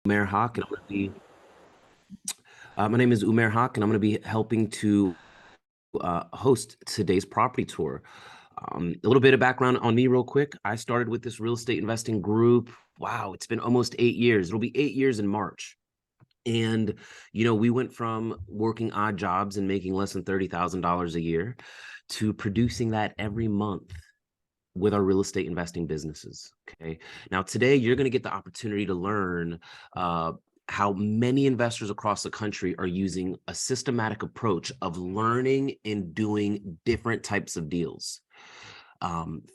Umair Haq, and I'm going to be. My name is Umair Haq, and I'm going to be helping to host today's property tour. A little bit of background on me, real quick. I started with this real estate investing group. Wow, it's been almost 8 years. It'll be 8 years in March. And, we went from working odd jobs and making less than $30,000 a year to producing that every month with our real estate investing businesses. Okay. Now, today you're going to get the opportunity to learn how many investors across the country are using a systematic approach of learning and doing different types of deals.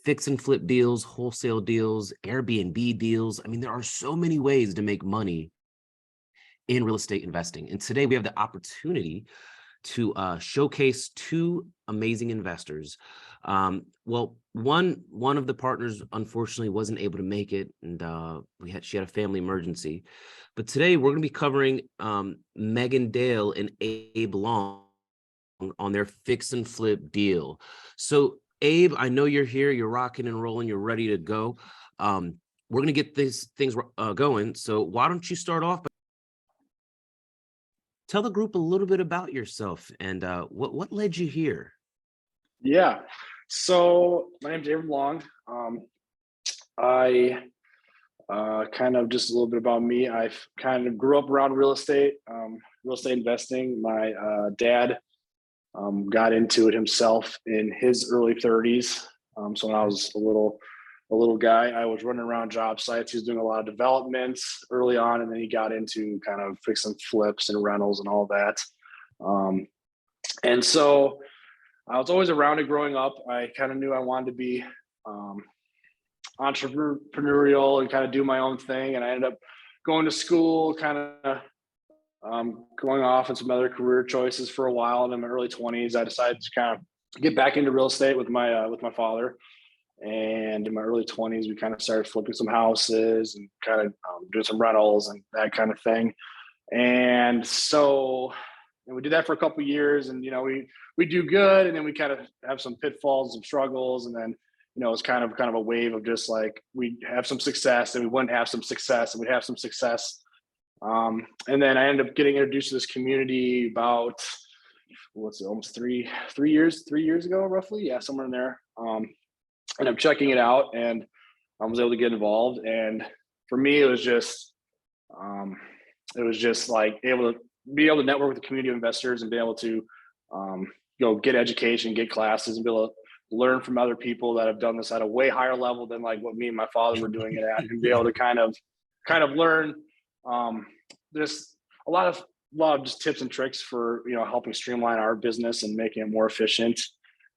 Fix and flip deals, wholesale deals, Airbnb deals. I mean, there are so many ways to make money in real estate investing. And today we have the opportunity to showcase two amazing investors. One of the partners unfortunately wasn't able to make it, and she had a family emergency. But today we're going to be covering Megan Dale and Abe Long on their fix and flip deal. So Abe, I know you're here, you're rocking and rolling, you're ready to go. We're going to get these things going. So why don't you start off by tell the group a little bit about yourself and what led you here? Yeah. So my name's David Long. I kind of just a little bit about me. I kind of grew up around real estate investing. My dad got into it himself in his early 30s. So when I was a little guy, I was running around job sites. He was doing a lot of developments early on, and then he got into kind of fix and flips and rentals and all that. And so I was always around it growing up. I kind of knew I wanted to be entrepreneurial and kind of do my own thing. And I ended up going to school, kind of going off in some other career choices for a while. And in my early 20s, I decided to kind of get back into real estate with my father. And in my early 20s, we kind of started flipping some houses and kind of doing some rentals and that kind of thing. And so we did that for a couple of years, and we do good, and then we kind of have some pitfalls, some struggles, and then it's kind of a wave of just like we have some success and we wouldn't have some success and we'd have some success. And then I ended up getting introduced to this community about almost three years ago, roughly. Yeah, somewhere in there. And I'm checking it out, and I was able to get involved. And for me, it was just like able to be able to network with the community of investors and be able to get education, get classes, and be able to learn from other people that have done this at a way higher level than like what me and my father were doing it at, and be able to kind of learn there's a lot of just tips and tricks for helping streamline our business and making it more efficient,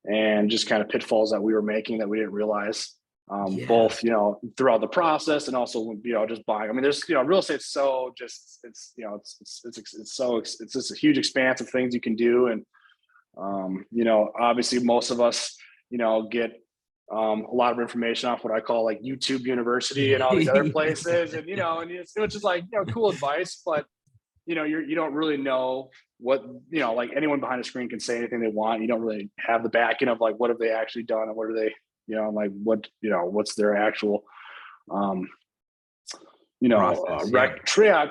and just kind of pitfalls that we were making that we didn't realize. Both throughout the process and also just buying. I mean, there's real estate so just it's just a huge expanse of things you can do. And obviously most of us get a lot of information off what I call like YouTube University and all these other places, and and it's just like cool advice, but you don't really know what like anyone behind a screen can say anything they want. You don't really have the backing of like what have they actually done and what are they like what's their actual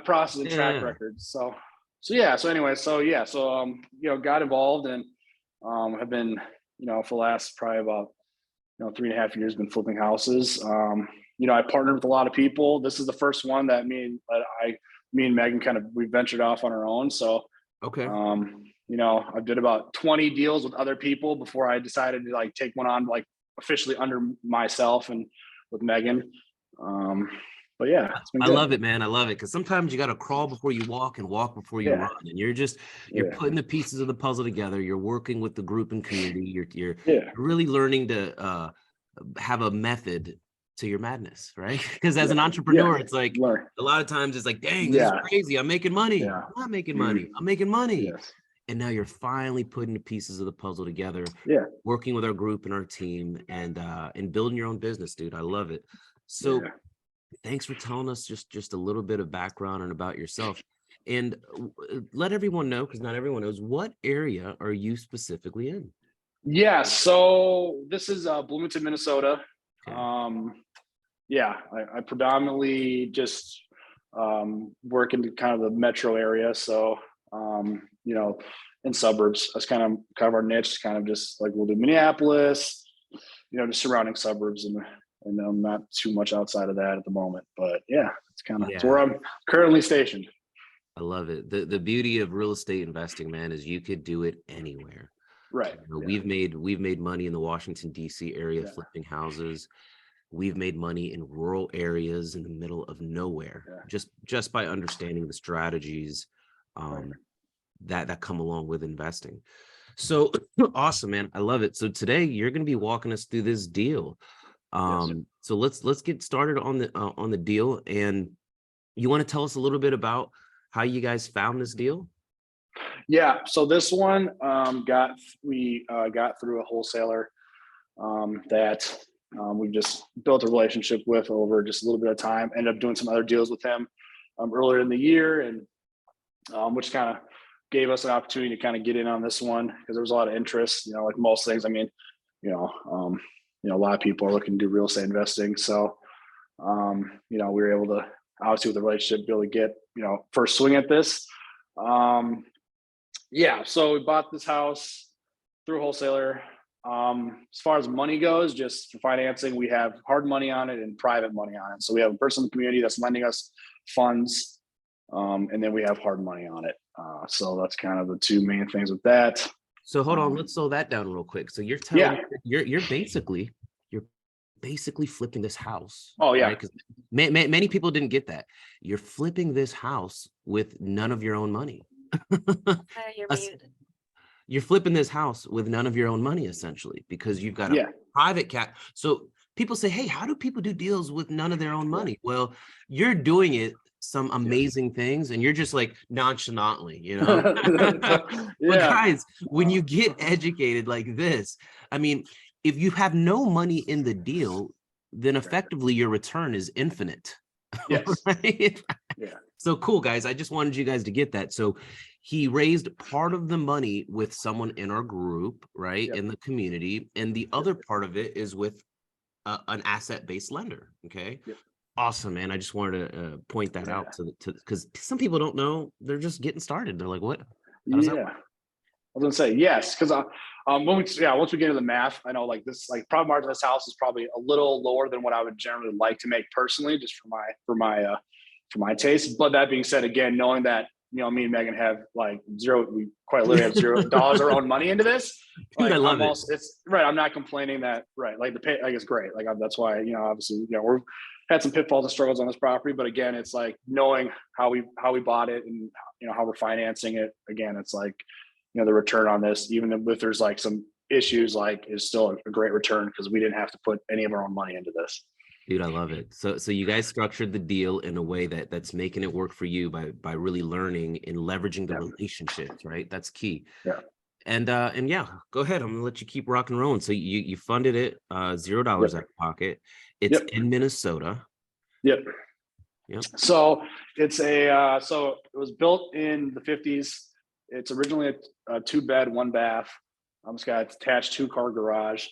process and track record. So got involved, and have been for the last probably about 3.5 years been flipping houses. I partnered with a lot of people. This is the first one that me and Megan we ventured off on our own. So Okay. I did about 20 deals with other people before I decided to like take one on like officially under myself and with Megan. But yeah, it's been good. I love it, man. I love it, because sometimes you got to crawl before you walk and walk before you run, and you're putting the pieces of the puzzle together. You're working with the group and community. You're really learning to have a method to your madness, right? Because as an entrepreneur, it's like a lot of times it's like, dang, this is crazy. I'm making money. I'm not making money. I'm making money. Yes. And now you're finally putting the pieces of the puzzle together, working with our group and our team, and building your own business, dude. I love it. So thanks for telling us just a little bit of background and about yourself. And let everyone know, because not everyone knows, what area are you specifically in? Yeah, so this is Bloomington, Minnesota. Okay. I predominantly just work in kind of the metro area. So, you know, in suburbs, that's kind of our niche, kind of just like we'll do Minneapolis, you know, just surrounding suburbs, and not too much outside of that at the moment. But yeah, it's where I'm currently stationed. I love it. The beauty of real estate investing, man, is you could do it anywhere. Right. You know, we've made money in the Washington, D.C. area Yeah. flipping houses. We've made money in rural areas in the middle of nowhere, just by understanding the strategies that come along with investing. So awesome, man. I love it. So today you're going to be walking us through this deal. So let's get started on the deal. And you want to tell us a little bit about how you guys found this deal? Yeah. So this one we got through a wholesaler that we just built a relationship with over just a little bit of time. Ended up doing some other deals with him earlier in the year, and which kind of gave us an opportunity to kind of get in on this one because there was a lot of interest. You know, like most things. I mean, you know, a lot of people are looking to do real estate investing. So, you know, we were able to, obviously with the relationship, be able to get, you know, first swing at this. Yeah, so we bought this house through a wholesaler. As far as money goes, just for financing, we have hard money on it and private money on it. So we have a person in the community that's lending us funds, and then we have hard money on it. So that's kind of the two main things with that. So hold on, let's slow that down real quick. So you're telling me you're basically flipping this house. Oh yeah, right? 'Cause many people didn't get that. You're flipping this house with none of your own money. You're muted. You're flipping this house with none of your own money, essentially, because you've got a private cap. So people say, hey, how do people do deals with none of their own money? Well, you're doing it some amazing things, and you're just like nonchalantly, you know. But guys, when you get educated like this, I mean, if you have no money in the deal, then effectively your return is infinite. Yes. Right? Yeah. So cool, guys. I just wanted you guys to get that. So he raised part of the money with someone in our group, right, in the community, and the other part of it is with an asset-based lender. Okay. Awesome, man. I just wanted to point that out to because some people don't know. They're just getting started. They're like, what? I was gonna say yes, because once we get into the math, I know like this, like profit margin of this house is probably a little lower than what I would generally like to make personally, just for my taste. But that being said, again, knowing that, you know, me and Megan have like we quite literally have $0 our own money into this. Like, Dude, I love it. It's right. I'm not complaining that, right. Like the pay, like it's great. Like that's why, you know, obviously, you know, we've had some pitfalls and struggles on this property, but again, it's like knowing how we bought it and, you know, how we're financing it. Again, it's like, you know, the return on this, even if there's like some issues, like is still a great return because we didn't have to put any of our own money into this. Dude, I love it. So you guys structured the deal in a way that's making it work for you by really learning and leveraging the relationships, right? That's key. Yeah. And yeah, go ahead. I'm gonna let you keep rocking and rolling. So you funded it $0 out of pocket. It's in Minnesota. Yep. So it's so it was built in the 50s. It's originally a 2-bed, 1-bath. It's got an attached 2-car garage.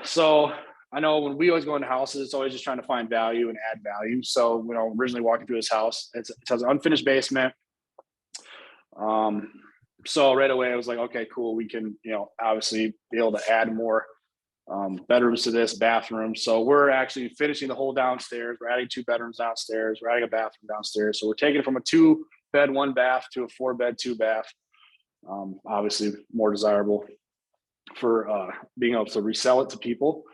So I know when we always go into houses, it's always just trying to find value and add value. So, you know, originally walking through this house, it has an unfinished basement. So right away I was like, okay, cool. We can, you know, obviously be able to add more bedrooms to this, bathroom. So we're actually finishing the whole downstairs. We're adding 2 bedrooms downstairs. We're adding a bathroom downstairs. So we're taking it from a 2-bed, 1-bath to a 4-bed, 2-bath. Obviously more desirable for being able to resell it to people.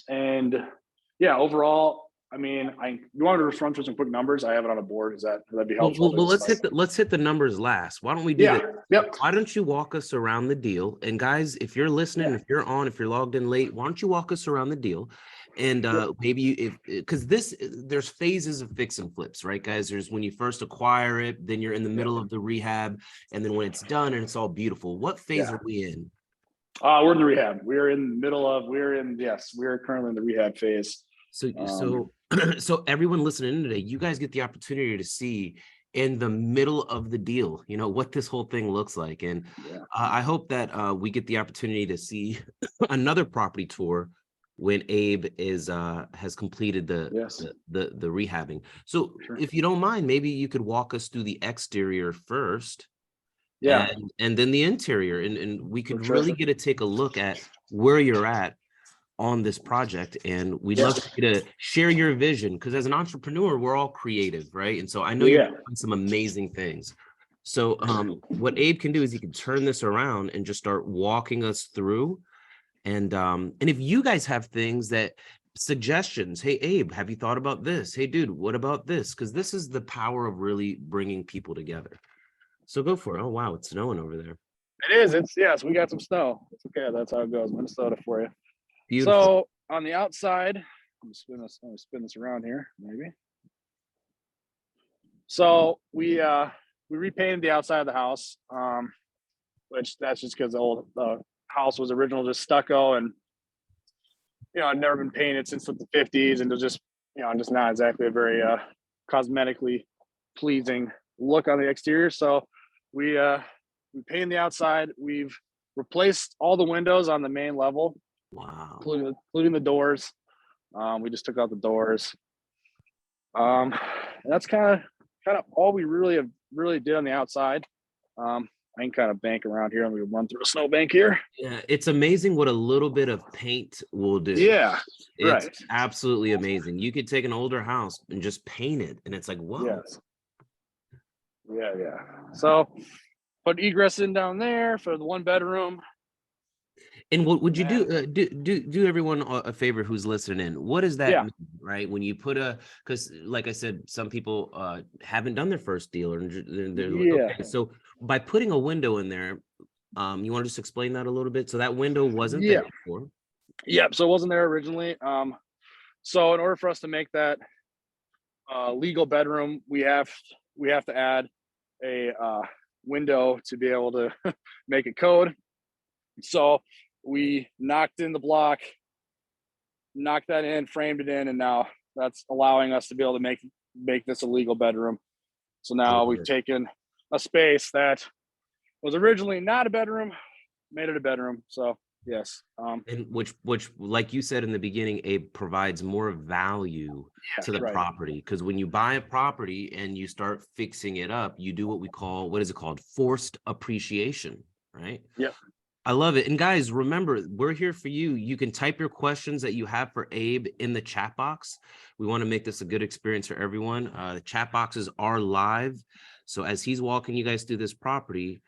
And yeah, overall, I mean, you wanted to run through some quick numbers. I have it on a board. That'd be helpful? Well, let's hit the numbers last. Why don't we do that? Yep. Why don't you walk us around the deal? And guys, if you're listening, if you're logged in late, why don't you walk us around the deal? And maybe because there's phases of fix and flips, right, guys? There's when you first acquire it, then you're in the middle of the rehab, and then when it's done and it's all beautiful. What phase are we in? We're in the rehab. We're currently in the rehab phase. So everyone listening in today, you guys get the opportunity to see in the middle of the deal, you know, what this whole thing looks like. And I hope that we get the opportunity to see another property tour when Abe is has completed Yes. the rehabbing. So Sure. if you don't mind, maybe you could walk us through the exterior first Yeah. and then the interior, and we could sure. really get to take a look at where you're at on this project. And we'd love for you to share your vision, because as an entrepreneur, we're all creative, right? And so I know you're Yeah. doing some amazing things. So what Abe can do is he can turn this around and just start walking us through. And if you guys have things that suggestions, hey Abe, have you thought about this? Hey dude, what about this? Because this is the power of really bringing people together. So go for it. Oh wow, it's snowing over there. It is. It's yes. We got some snow. It's okay. That's how it goes. Minnesota for you. Beautiful. So on the outside, let me spin this around here, maybe. So we repainted the outside of the house, which that's just because the house was original just stucco, and it'd never been painted since the 50s, and it was just just not exactly a very cosmetically pleasing look on the exterior. So we painted the outside. We've replaced all the windows on the main level, Wow. including the doors. We just took out the doors. And that's kind of all we really did on the outside. I can kind of bank around here, and we run through a snowbank here. Yeah, it's amazing what a little bit of paint will do. Yeah, it's right. absolutely amazing. You could take an older house and just paint it, and it's like, whoa. Yes. Yeah. So put egress in down there for the 1-bedroom. And what would you do? Do everyone a favor who's listening in. What does that mean, right? When you put because like I said, some people haven't done their first deal, or they're like, okay. So by putting a window in there, you want to just explain that a little bit? So that window wasn't there before. Yep. So it wasn't there originally. So in order for us to make that legal bedroom, we have to add a window to be able to make it code. So we knocked in the block, knocked that in, framed it in, and now that's allowing us to be able to make this a legal bedroom. So now we've taken a space that was originally not a bedroom, made it a bedroom. So yes. And which like you said in the beginning, Abe, provides more value to the property, because when you buy a property and you start fixing it up, you do what we call, what is it called? Forced appreciation, right? Yep. I love it. And guys, remember, we're here for you. You can type your questions that you have for Abe in the chat box. We want to make this a good experience for everyone. The chat boxes are live. So as he's walking you guys through this property,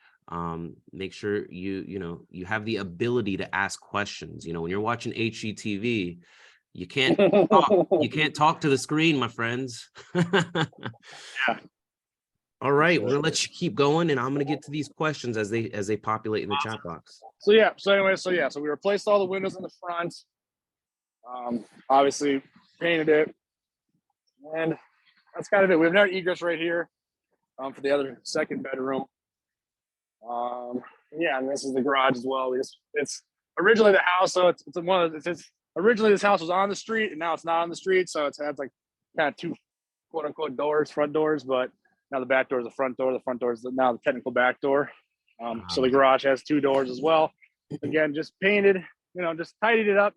make sure you have the ability to ask questions. When you're watching HGTV, you can't talk to the screen, my friends. Yeah. All right, we're gonna let you keep going, and I'm gonna get to these questions as they populate in the chat box. So we replaced all the windows in the front. Obviously painted it, and that's kind of it. We have another egress right here for the other second bedroom. And this is the garage as well. It's originally the house, so it's originally this house was on the street, and now it's not on the street, so it has like kind of two quote unquote doors, front doors, but now the back door is the front door. The front door is now the technical back door. So the garage has 2 doors as well. Again, just painted, just tidied it up,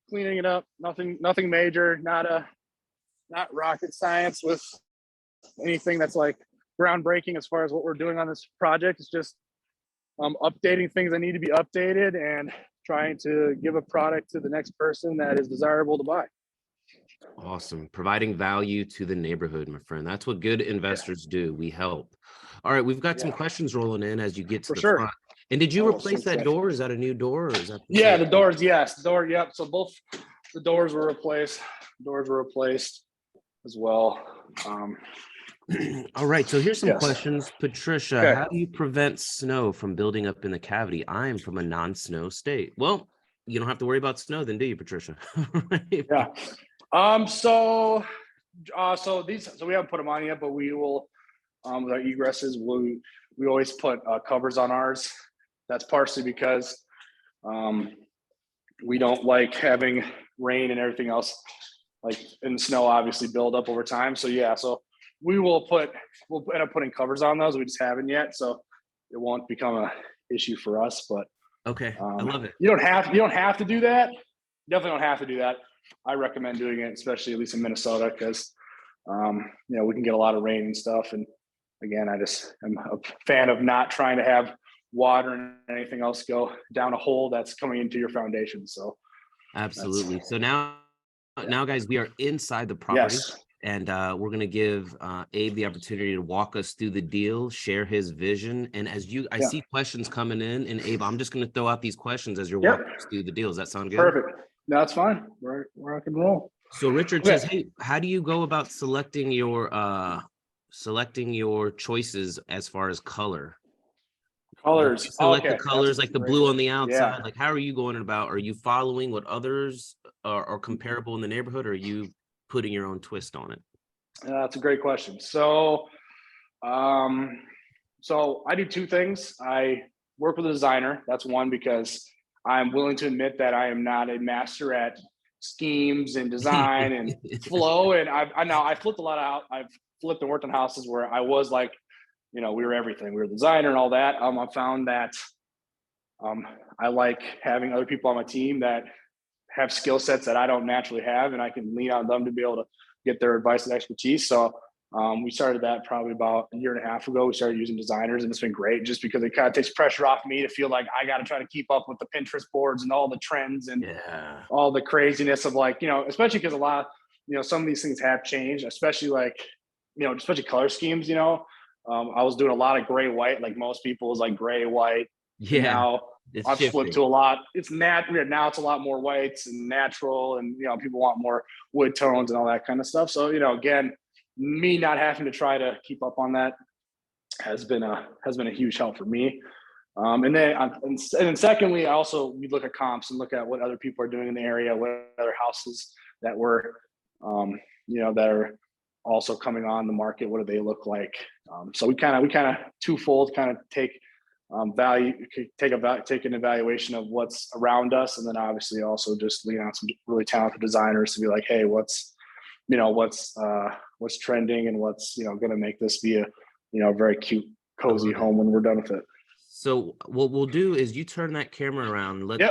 cleaning it up. Nothing major, not rocket science with anything that's like groundbreaking as far as what we're doing on this project. It's just updating things that need to be updated and trying to give a product to the next person that is desirable to buy. Awesome. Providing value to the neighborhood, my friend. That's what good investors do. We help. All right, we've got some questions rolling in as you get to the front. And did you replace that door? Is that a new door, or is that? Yeah, the doors. Yes, the door. Yep. So both the doors were replaced. Doors were replaced as well. All right. So here's some questions, Patricia. How do you prevent snow from building up in the cavity? I am from a non-snow state. Well, you don't have to worry about snow, then, do you, Patricia? Right? Yeah. So we haven't put them on yet, but we will. With our egresses, we always put covers on ours. That's partially because we don't like having rain and everything else like in the snow obviously build up over time. So we'll end up putting covers on those. We just haven't yet, so it won't become a issue for us. But okay, I love it. You don't have to do that. definitely don't have to do that. I recommend doing it, especially at least in Minnesota, because we can get a lot of rain and stuff. And again, I'm a fan of not trying to have water and anything else go down a hole that's coming into your foundation. So Absolutely. So now guys, we are inside the property. yes, And we're going to give Abe the opportunity to walk us through the deal, share his vision. And I Yeah. see questions coming in. And Abe, I'm just going to throw out these questions as you're Yep. walking us through the deal. Does that sound good? Perfect. No, that's fine. We're rock and roll. So Richard Okay. says, hey, how do you go about selecting your choices as far as color? Colors. You select Okay. the colors, like the blue on the outside. Yeah. Like, how are you going about? Are you following what others are comparable in the neighborhood, or are you putting your own twist on it? That's a great question. So I do two things. I work with a designer. That's one, because I'm willing to admit that I am not a master at schemes and design and flow. And I flipped a lot out. I've flipped and worked on houses where I was like, we were everything. We were the designer and all that. I found that I like having other people on my team that have skill sets that I don't naturally have, and I can lean on them to be able to get their advice and expertise. So we started that probably about a year and a half ago. We started using designers, and it's been great just because it kind of takes pressure off me to feel like I got to try to keep up with the Pinterest boards and all the trends and all the craziness of especially because a lot, some of these things have changed, especially especially color schemes. I was doing a lot of gray white, like most people is like gray white. Yeah. Now I've shifting. flipped to a lot. It's now it's a lot more whites and natural, and people want more wood tones and all that kind of stuff. So again, me not having to try to keep up on that has been a huge help for me. And then secondly, we look at comps and look at what other people are doing in the area, what other houses that were that are also coming on the market. What do they look like? So we kind of twofold kind of take take an evaluation of what's around us, and then obviously also just lean on some really talented designers to be like, hey, what's trending and what's going to make this be a very cute, cozy home when we're done with it. So what we'll do is you turn that camera around and let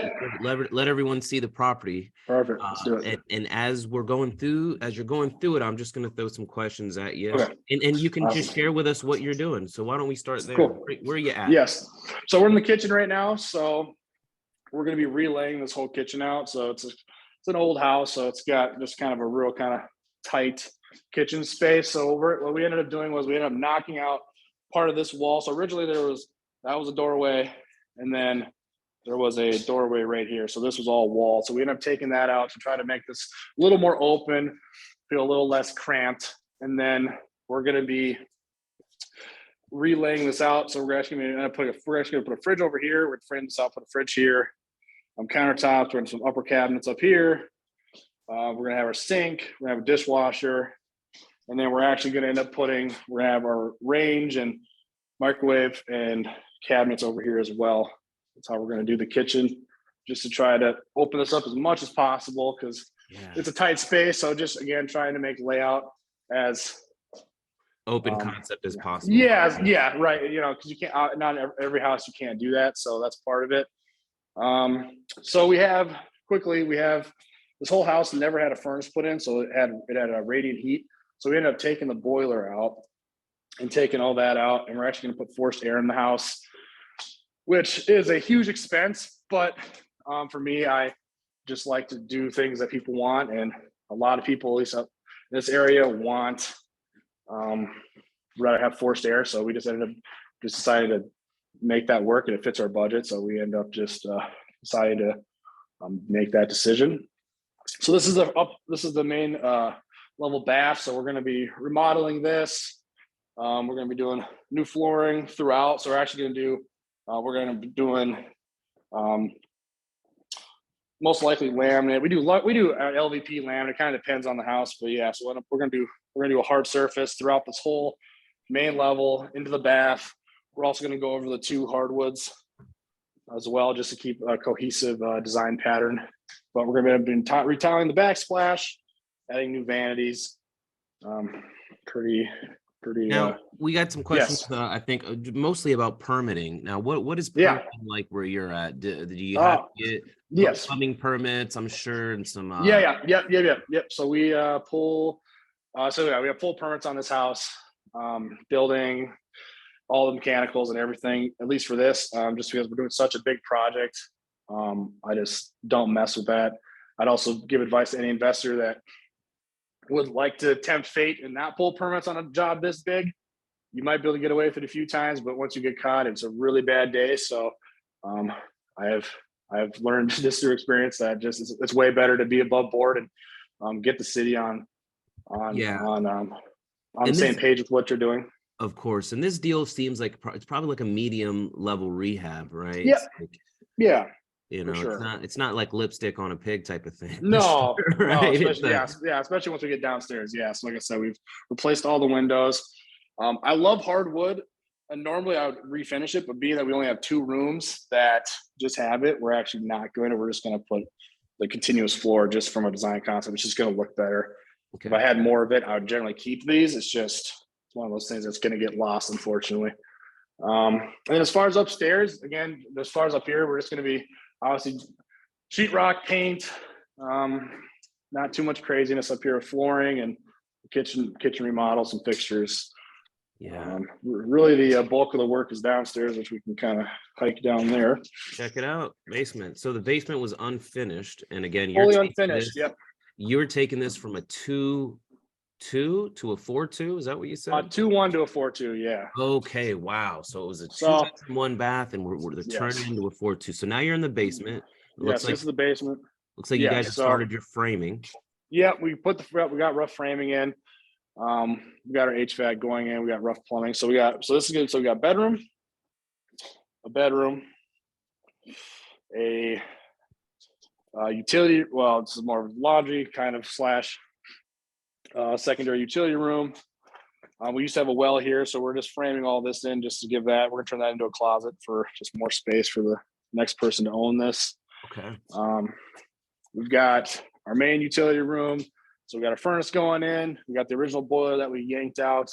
everyone see the property. Perfect. Let's do it. And as you're going through it, I'm just going to throw some questions at you. Okay. And you can Awesome. just share with us what you're doing. So why don't we start there? Cool. Where are you at? Yes. So we're in the kitchen right now. So we're going to be relaying this whole kitchen out. So it's an old house. So it's got just kind of a real kind of tight kitchen space. So what we ended up doing was we ended up knocking out part of this wall. So originally that was a doorway, and then there was a doorway right here. So this was all wall. So we ended up taking that out to try to make this a little more open, feel a little less cramped. And then we're going to be relaying this out. So we're actually going to put a fridge over here. We're going to frame this out, put a fridge here. Countertops, we're going to some upper cabinets up here. We're going to have our sink. We're going to have a dishwasher. And then we're actually going to end up we're going to have our range and microwave and cabinets over here as well. That's how we're going to do the kitchen, just to try to open this up as much as possible, because it's a tight space. So just, again, trying to make layout as open concept as possible. Yeah, right. Because you can't, not every house you can't do that. So that's part of it. So we have this whole house never had a furnace put in. So it had a radiant heat. So we ended up taking the boiler out and taking all that out. And we're actually going to put forced air in the house, which is a huge expense. But for me, I just like to do things that people want. And a lot of people, at least up in this area, rather have forced air. So we just decided to make that work, and it fits our budget. So we end up just deciding to make that decision. So this is the main level bath. So we're going to be remodeling this. We're going to be doing new flooring throughout. So we're actually going to be doing most likely laminate. We do LVP laminate. It kind of depends on the house, but yeah. So we're going to do a hard surface throughout this whole main level into the bath. We're also going to go over the two hardwoods as well, just to keep a cohesive design pattern. But we're going to be retiling the backsplash, adding new vanities. Pretty pretty. Now we got some questions. Yes. I think mostly about permitting. Now, what is Yeah. permitting like where you're at? Do you have to get Yes. plumbing permits? I'm sure, and some. Yep. So we pull. So yeah, we have full permits on this house, building, all the mechanicals and everything. At least for this, just because we're doing such a big project, I just don't mess with that. I'd also give advice to any investor that would like to tempt fate and not pull permits on a job this big. You might be able to get away with it a few times, but once you get caught, it's a really bad day. So I have learned just through experience that just it's way better to be above board and get the city on the same page with what you're doing. Of course, and this deal seems like it's probably like a medium level rehab, right? Yeah. Like, Yeah. you know, sure. it's not like lipstick on a pig type of thing. No, right? no, especially once we get downstairs. Yeah, so like I said, we've replaced all the windows. I love hardwood, and normally I would refinish it, but being that we only have 2 rooms that just have it, we're actually not going to. We're just going to put the continuous floor just from a design concept. It's just going to look better. Okay. If I had more of it, I would generally keep these. It's one of those things that's going to get lost, unfortunately. And as far as upstairs, again, as far as up here, we're just going to be obviously sheetrock, paint, not too much craziness up here with flooring and kitchen remodels and fixtures. Yeah. Really, the bulk of the work is downstairs, which we can kind of hike down there. Check it out, basement. So the basement was unfinished, and again, Fully unfinished. Yep. You're taking this from a 2-2 to a 4-2. Is that what you said? 2-1 to a 4-2. Yeah. Okay. Wow. So it was a 2 1 bath, and we're turning Yes. into a 4-2. So now you're in the basement. Yes, this is the basement. Looks like you guys have started your framing. Yeah, we got rough framing in. We got our HVAC going in. We got rough plumbing. So this is good. So we got a bedroom, a utility. Well, this is more of laundry kind of slash secondary utility room. We used to have a well here, so we're just framing all this in just to give that. We're gonna turn that into a closet for just more space for the next person to own this. Okay. We've got our main utility room. So we got a furnace going in. We got the original boiler that we yanked out.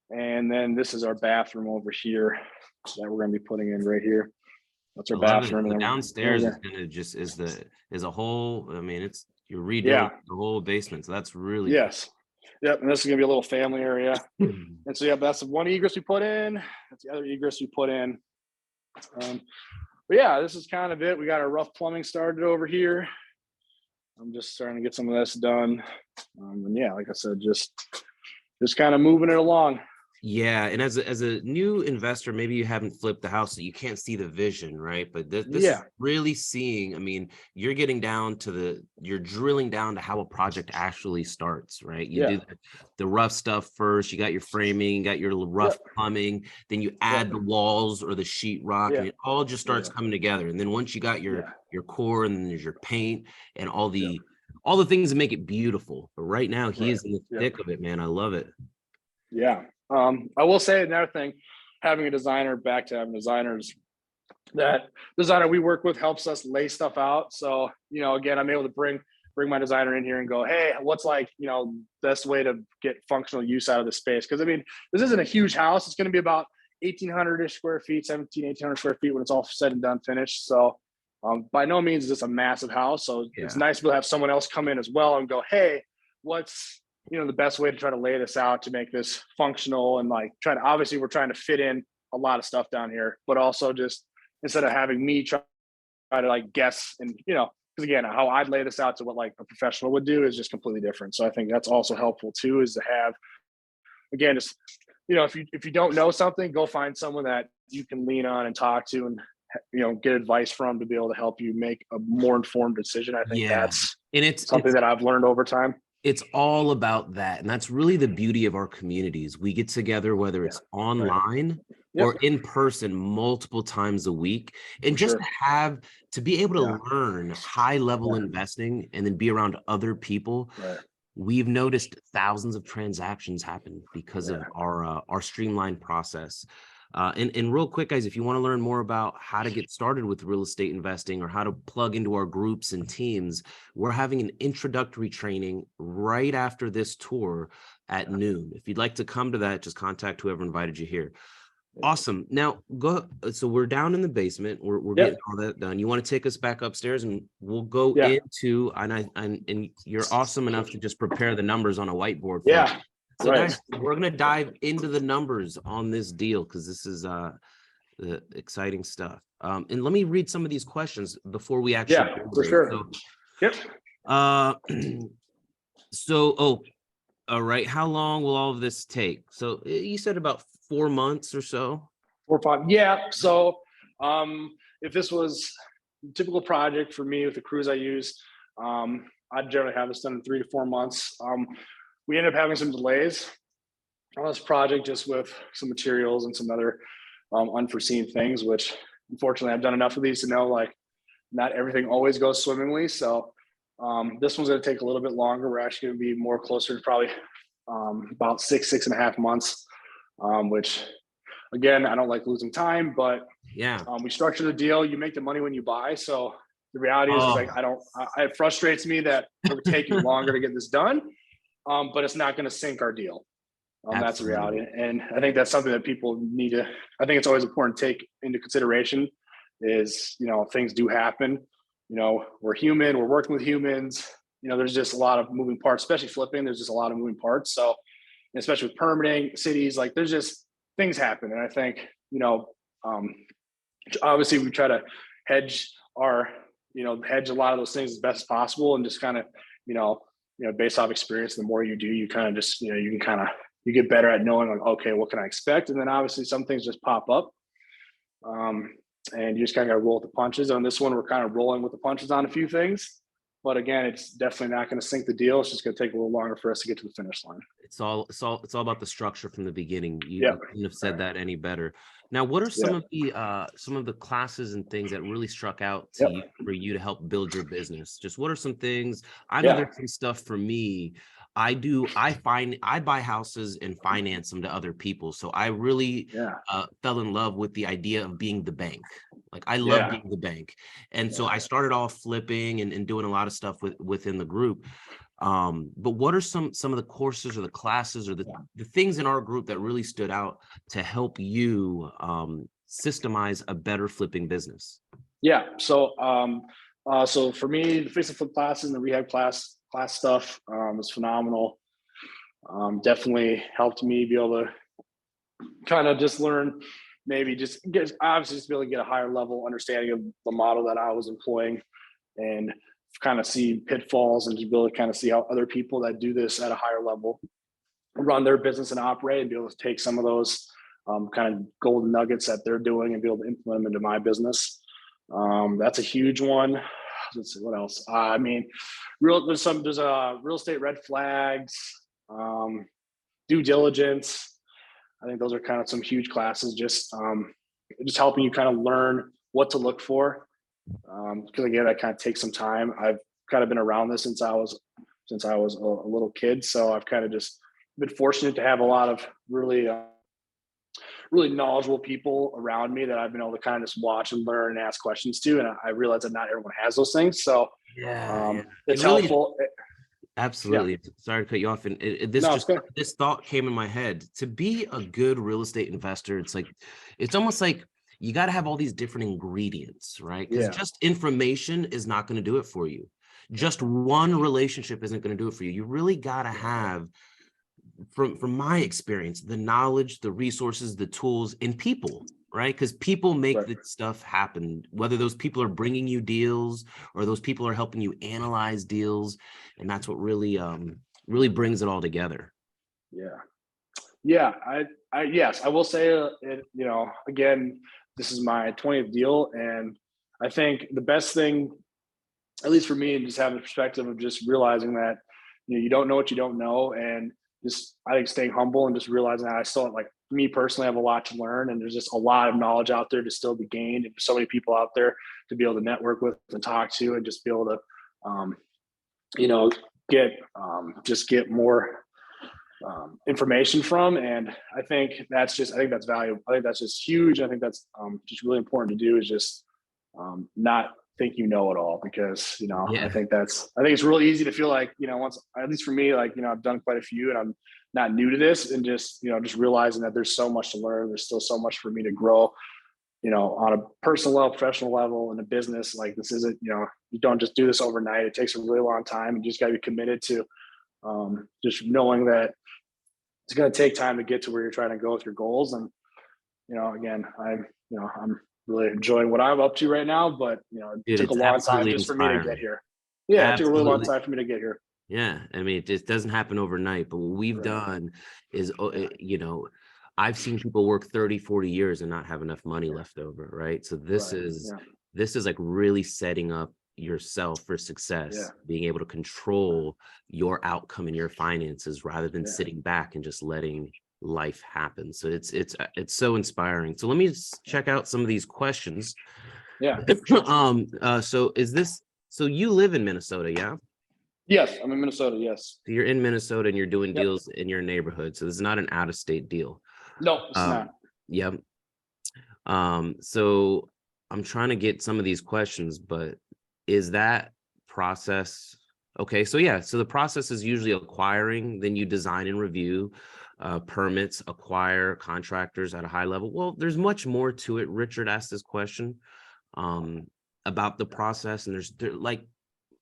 And then this is our bathroom over here that we're going to be putting in right here. That's our bathroom. The downstairs is going to just is a whole, I mean, you're redoing the whole basement. So that's really cool. Yep. And this is going to be a little family area. And so, yeah, that's one egress we put in. That's the other egress we put in. But yeah, this is kind of it. We got our rough plumbing started over here. I'm just starting to get some of this done. And yeah, like I said, just kind of moving it along. Yeah, and as a new investor, maybe you haven't flipped the house, so you can't see the vision, right? But this is really seeing. I mean, you're drilling down to how a project actually starts, right? You do the rough stuff first. You got your framing, you got your rough plumbing, then you add the walls or the sheetrock, and it all just starts coming together. And then once you got your core, and then there's your paint and all the things that make it beautiful. But right now, he is in the thick of it, man. I love it. Yeah. I will say another thing, having designers, that designer we work with helps us lay stuff out. So, again, I'm able to bring my designer in here and go, hey, what's best way to get functional use out of this space? Because I mean, this isn't a huge house. It's going to be about 1,800-ish square feet, 1,800 square feet when it's all said and done, finished. So by no means is this a massive house. So it's nice to have someone else come in as well and go, hey, what's the best way to try to lay this out to make this functional, and obviously we're trying to fit in a lot of stuff down here, but also just instead of having me try to guess and because again, how I'd lay this out to what a professional would do is just completely different. So I think that's also helpful too, is to have, again, just if you don't know something, go find someone that you can lean on and talk to and get advice from to be able to help you make a more informed decision. I think that's something that I've learned over time. It's all about that. And that's really the beauty of our communities. We get together, whether it's online or in person, multiple times a week. And just to be able to learn high level investing and then be around other people. Right. We've noticed thousands of transactions happen because of our streamlined process. And real quick, guys, if you want to learn more about how to get started with real estate investing or how to plug into our groups and teams, we're having an introductory training right after this tour at noon. If you'd like to come to that, just contact whoever invited you here. Awesome. Now go. So we're down in the basement. We're Yep. getting all that done. You want to take us back upstairs, and we'll go Yeah. into and you're awesome enough to just prepare the numbers on a whiteboard. For us. Yeah. So Right. guys, we're gonna dive into the numbers on this deal because this is the exciting stuff. And let me read some of these questions before we actually. Yeah, for sure. So, Yep. All right. How long will all of this take? So you said about 4 months or so. 4 or 5. Yeah. So if this was a typical project for me with the crews I use, I'd generally have this done in 3 to 4 months. We ended up having some delays on this project just with some materials and some other unforeseen things, which unfortunately I've done enough of these to know like not everything always goes swimmingly. So this one's going to take a little bit longer. We're actually going to be more closer to probably about 6.5 months, which again, I don't like losing time, but Yeah. we structure the deal. You make the money when you buy. So the reality is like, it frustrates me that we're taking longer to get this done, but it's not going to sink our deal. That's the reality. And I think that's something that people need to, I think it's always important to take into consideration is, things do happen. We're human, we're working with humans. There's just a lot of moving parts, especially flipping. There's just a lot of moving parts. So, especially with permitting cities, like there's just things happen. And I think, obviously we try to hedge a lot of those things as best as possible and just kind of, based off experience, the more you do, you kind of just, you get better at knowing like, okay, what can I expect? And then obviously some things just pop up. And you just kind of got to roll with the punches. On this one, we're kind of rolling with the punches on a few things. But again, it's definitely not going to sink the deal. It's just going to take a little longer for us to get to the finish line. It's all about the structure from the beginning. You Yeah. couldn't have said that any better. Now, what are some of the classes and things that really struck out to you for you to help build your business? Just what are some things? I know there's some stuff for me. I buy houses and finance them to other people. So I really fell in love with the idea of being the bank. Like I love being the bank. And so I started off flipping and doing a lot of stuff within the group. But what are some of the courses or the classes or the things in our group that really stood out to help you systemize a better flipping business? Yeah. So so for me, the fix and flip classes and the rehab class stuff is phenomenal. Definitely helped me be able to kind of just learn, maybe just be able to get a higher level understanding of the model that I was employing and kind of see pitfalls and just be able to kind of see how other people that do this at a higher level run their business and operate and be able to take some of those kind of golden nuggets that they're doing and be able to implement them into my business. That's a huge one. Let's see what else. There's real estate red flags, due diligence. I think those are kind of some huge classes, just helping you kind of learn what to look for. Because again, that kind of takes some time. I've kind of been around this since I was a little kid, so I've kind of just been fortunate to have a lot of really knowledgeable people around me that I've been able to kind of just watch and learn and ask questions to. And I realize that not everyone has those things, so it's helpful. Absolutely. Sorry to cut you off. And this thought came in my head. To be a good real estate investor, it's almost like you got to have all these different ingredients, right? Because just information is not going to do it for you. Just one relationship isn't going to do it for you. You really got to have, from my experience, the knowledge, the resources, the tools, and people, right? Because people make the stuff happen, whether those people are bringing you deals or those people are helping you analyze deals. And that's what really brings it all together. Yeah. Yes, I will say, again, this is my 20th deal. And I think the best thing, at least for me, and just having the perspective of just realizing that, you don't know what you don't know. And just, I think staying humble and just realizing that I still, like me personally, have a lot to learn. And there's just a lot of knowledge out there to still be gained. And there's so many people out there to be able to network with and talk to and just be able to, get more information from. And I think that's valuable. I think that's just huge. I think that's just really important to do, is just not think you know it all, because, Yeah. I think it's really easy to feel like, once, at least for me, like, I've done quite a few and I'm not new to this, and just, just realizing that there's so much to learn. There's still so much for me to grow, on a personal level, professional level, in a business. Like, this isn't, you don't just do this overnight. It takes a really long time. You just got to be committed to just knowing that it's going to take time to get to where you're trying to go with your goals. And, again, I'm really enjoying what I'm up to right now, but, it Dude, took a it's long time absolutely just for me to inspiring. get here. Yeah. It took a really long Absolutely. time for me to get here. Yeah, I mean, it just doesn't happen overnight, but what we've Right. done is, I've seen people work 30, 40 years and not have enough money left over, right? So this Right. is Yeah. this is like really setting up yourself for success, Yeah. being able to control your outcome and your finances rather than Yeah. sitting back and just letting life happen. So it's so inspiring. So let me just check out some of these questions. Yeah. So you live in Minnesota, yeah? Yes. I'm in Minnesota. Yes. So you're in Minnesota and you're doing Yep. deals in your neighborhood. So this is not an out-of-state deal. No, it's not. Yep. So I'm trying to get some of these questions, but is that process okay? So yeah, so the process is usually acquiring, then you design and review, permits, acquire contractors at a high level. Well, there's much more to it. Richard asked this question about the process, and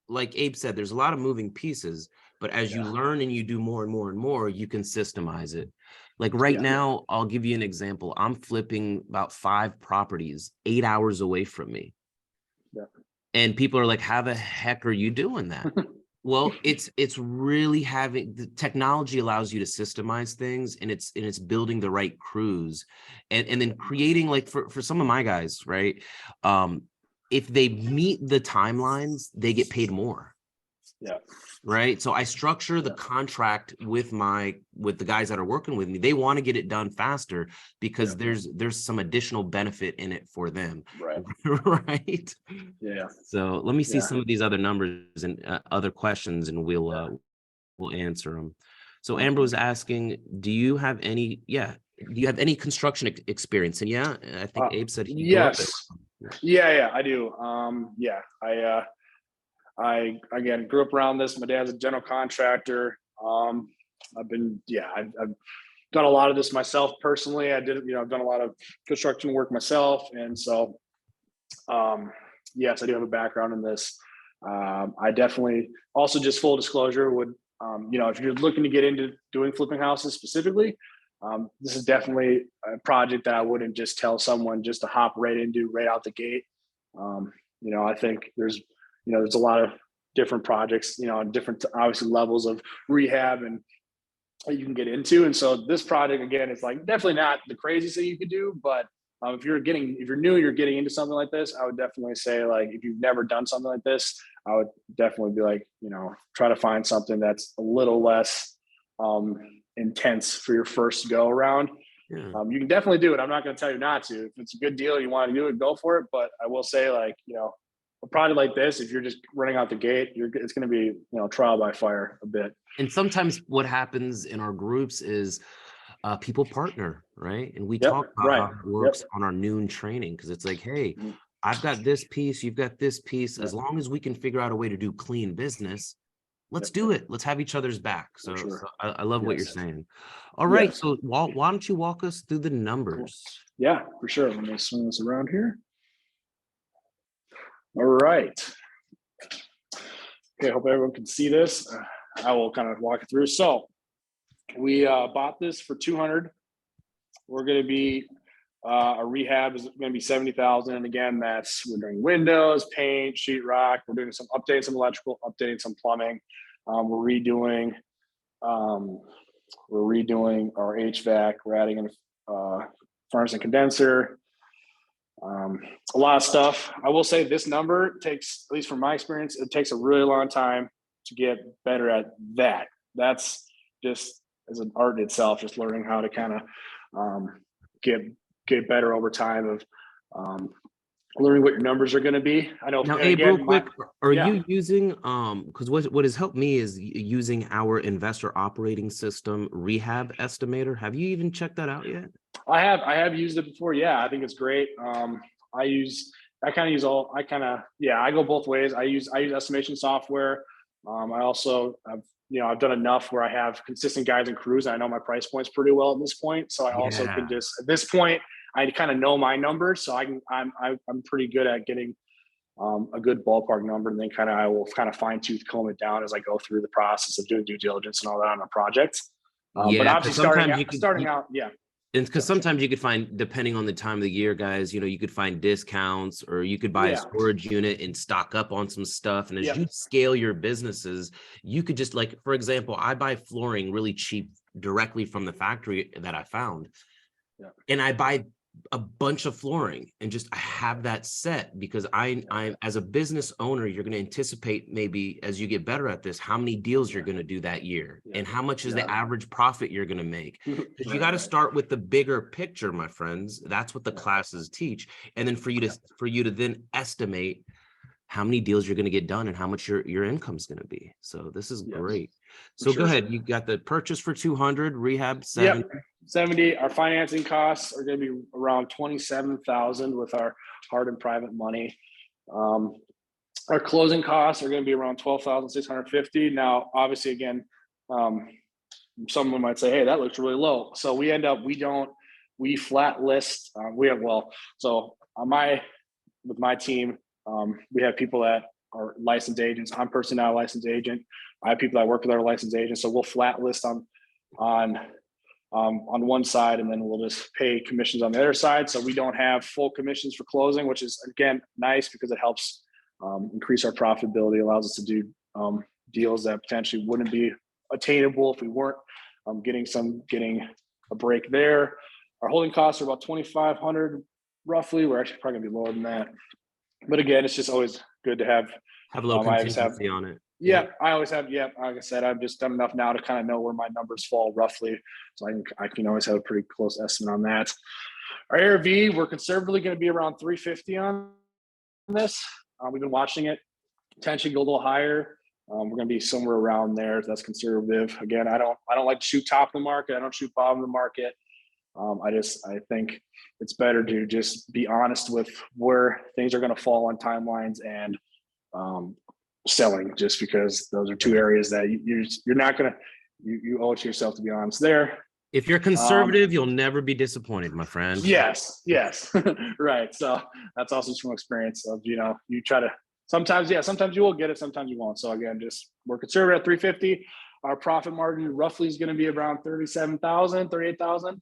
like Abe said, there's a lot of moving pieces, but as you learn and you do more and more and more, you can systemize it. Like right now, I'll give you an example. I'm flipping about 5 properties 8 hours away from me. Yeah. And people are like, how the heck are you doing that? Well, it's really having the technology allows you to systemize things, and it's building the right crews and then creating, like for some of my guys, right? If they meet the timelines, they get paid more. Yeah. Right. So I structure the contract with the guys that are working with me. They want to get it done faster because there's some additional benefit in it for them. Right. Right. Yeah. So let me see some of these other numbers and other questions, and we'll answer them. So Amber was asking, do you have any construction experience? And I think Abe said he grew up yes. Yeah, I do. I again grew up around this. My dad's a general contractor. I've done a lot of this myself personally. I've done a lot of construction work myself. And so, yes, I do have a background in this. I definitely also, just full disclosure, would, if you're looking to get into doing flipping houses specifically, this is definitely a project that I wouldn't just tell someone just to hop right into right out the gate. I think there's a lot of different projects, different obviously levels of rehab and you can get into. And so this project, again, is like definitely not the craziest thing you could do, but if you're new, you're getting into something like this, I would definitely say, like, if you've never done something like this, I would definitely be like, try to find something that's a little less intense for your first go around. Yeah. You can definitely do it. I'm not going to tell you not to. If it's a good deal and you want to do it, go for it. But I will say, like, a project like this, if you're just running out the gate, it's going to be, trial by fire a bit. And sometimes what happens in our groups is people partner, right? And we talk about how it works on our noon training, because it's like, hey, I've got this piece, you've got this piece. As long as we can figure out a way to do clean business, let's do it. Let's have each other's back. So, I love what you're saying. All right. So why don't you walk us through the numbers? Yeah, for sure. Let me swing this around here. All right. Okay, hope everyone can see this. I will kind of walk it through. So we bought this for $200. We're going to be a rehab is going to be $70,000, and again, we're doing windows, paint, sheetrock. We're doing updating some electrical, updating some plumbing. We're redoing our HVAC. We're adding in furnace and condenser. A lot of stuff. I will say this number takes, at least from my experience, it takes a really long time to get better at that. That's just as an art in itself, just learning how to kind of get better over time of learning what your numbers are going to be. I know. Now, And Abe, real again, quick, are yeah. you using because what has helped me is using our investor operating system rehab estimator. Have you even checked that out yet? I have used it before. Yeah, I think it's great. I go both ways. I use estimation software. I also I've done enough where I have consistent guides and crews, and I know my price points pretty well at this point. So I also can Yeah. just, at this point, I kind of know my numbers, so I'm pretty good at getting a good ballpark number, and then I will kind of fine tooth comb it down as I go through the process of doing due diligence and all that on a project. But Yeah, obviously because sometimes starting out, yeah. and because sometimes you could find, depending on the time of the year, guys, you could find discounts, or you could buy a Yeah. storage unit and stock up on some stuff. And as Yep. you scale your businesses, you could just, like, for example, I buy flooring really cheap directly from the factory that I found. Yeah. And I buy a bunch of flooring and just I have that set because I'm as a business owner, you're going to anticipate, maybe as you get better at this, how many deals you're going to do that year, Yeah. and how much is the Yeah. average profit you're going to make. Because you got to Right. start with the bigger picture, my friends. That's what the classes teach. And then for you to then estimate how many deals you're going to get done and how much your income is going to be. So this is Yes, great. for So go sure. ahead. You got the purchase for 200, rehab 7. Yep. 70. Our financing costs are going to be around 27,000 with our hard and private money. Our closing costs are going to be around 12,650. Now, obviously, again, someone might say, "Hey, that looks really low." So we flat list. So with my team, we have people that are licensed agents. I'm personally not a licensed agent. I have people that work with our licensed agents. So we'll flat list on one side, and then we'll just pay commissions on the other side. So we don't have full commissions for closing, which is, again, nice because it helps increase our profitability, allows us to do deals that potentially wouldn't be attainable if we weren't getting a break there. Our holding costs are about 2,500 roughly. We're actually probably gonna be lower than that. But again, it's just always good to have Have a little I always have, contingency on it. yeah, I always have, yeah, like I said, I've just done enough now to kind of know where my numbers fall roughly. So I can always have a pretty close estimate on that. Our ARV, we're conservatively going to be around 350 on this. We've been watching it potentially go a little higher. We're going to be somewhere around there. That's conservative. Again, I don't like to shoot top of the market. I don't shoot bottom of the market. I think it's better to just be honest with where things are going to fall on timelines and selling, just because those are two areas that you're not going to, you owe it to yourself to be honest there. If you're conservative, you'll never be disappointed, my friend. Yes. Right. So that's also from experience of, you try to, sometimes you will get it, sometimes you won't. So again, just we're conservative at 350. Our profit margin roughly is going to be around 37,000, 38,000.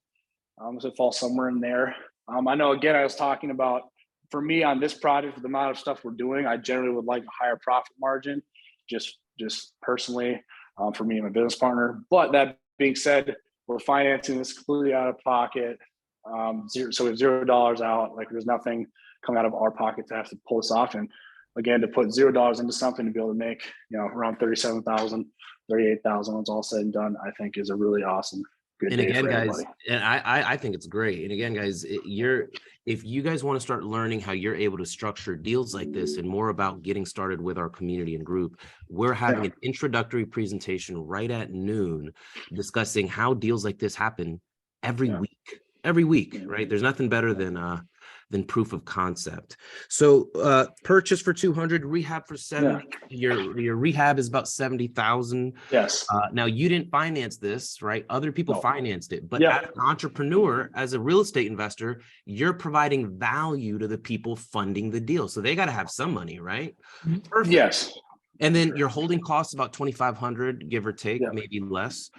So it falls somewhere in there. I know, again, I was talking about, for me on this project, with the amount of stuff we're doing, I generally would like a higher profit margin, just personally, for me and my business partner. But that being said, we're financing this completely out of pocket. So we have $0 out. Like, there's nothing coming out of our pocket to have to pull this off. And again, to put $0 into something to be able to make, around 37,000, 38,000 when it's all said and done, I think is a really awesome. And again, guys, and I think it's great. And again, guys, if you guys want to start learning how you're able to structure deals like this and more about getting started with our community and group, we're having an introductory presentation right at noon discussing how deals like this happen every week, right? There's nothing better than proof of concept. So purchase for 200, rehab for 70. Your rehab is about 70,000. Yes. Now, you didn't finance this, right? Other people financed it, but Yep. as an entrepreneur, as a real estate investor, you're providing value to the people funding the deal. So they got to have some money, right? Perfect. Yes. And then your holding costs about 2,500, give or take, maybe less.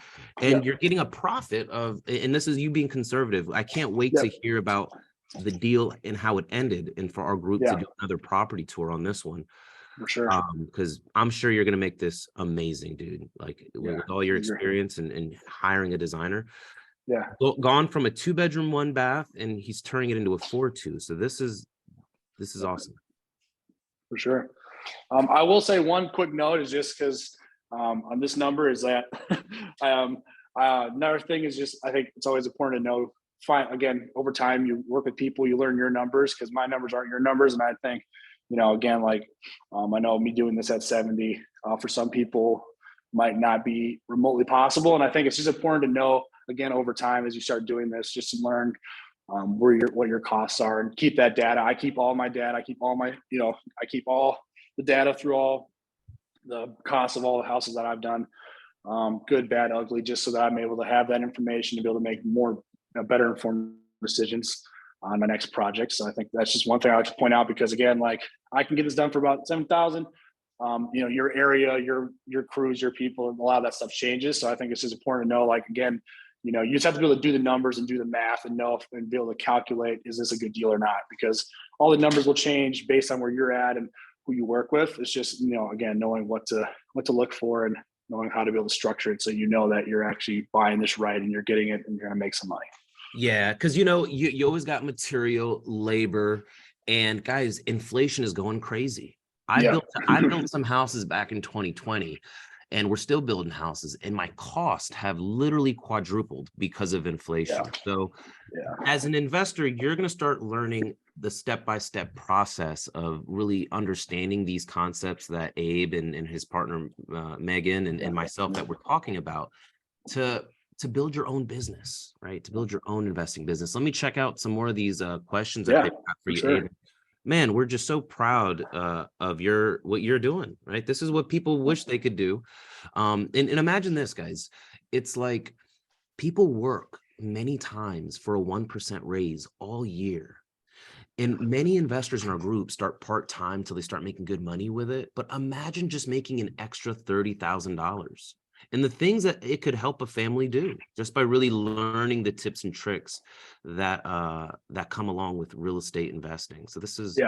And you're getting a profit of, and this is you being conservative. I can't wait to hear about the deal and how it ended, and for our group to do another property tour on this one. For sure. Because I'm sure you're going to make this amazing, dude. Like, with all your experience and hiring a designer. Yeah. Gone from a 2-bedroom, 1 bath, and he's turning it into a 4-2. So this is awesome. For sure. I will say one quick note is just because on this number is that another thing is just, I think it's always important to know again, over time, you work with people, you learn your numbers, because my numbers aren't your numbers. And I think, again, like, I know me doing this at 70, for some people might not be remotely possible. And I think it's just important to know, again, over time, as you start doing this, just to learn what your costs are, and keep that data. I keep all my data. I keep all the data through all the costs of all the houses that I've done, good, bad, ugly, just so that I'm able to have that information to be able to make more, better informed decisions on my next project. So I think that's just one thing I like to point out, because again, like, I can get this done for about 7,000. Your area, your crews, your people, and a lot of that stuff changes. So I think it's just important to know, like, again, you just have to be able to do the numbers and do the math and know and be able to calculate, is this a good deal or not? Because all the numbers will change based on where you're at and who you work with. It's just, again, knowing what to look for and knowing how to be able to structure it, so that you're actually buying this right and you're getting it and you're going to make some money. Yeah, because you always got material, labor, and guys, inflation is going crazy. I built some houses back in 2020, and we're still building houses, and my costs have literally quadrupled because of inflation. Yeah. So as an investor, you're going to start learning the step-by-step process of really understanding these concepts that Abe and his partner Megan and myself that we're talking about, to build your own business, right? To build your own investing business. Let me check out some more of these questions that they've got for you, sure. Abe. Man, we're just so proud of what you're doing, right? This is what people wish they could do. And imagine this, guys. It's like people work many times for a 1% raise all year. And many investors in our group start part-time till they start making good money with it. But imagine just making an extra $30,000. And the things that it could help a family do just by really learning the tips and tricks that come along with real estate investing. So this is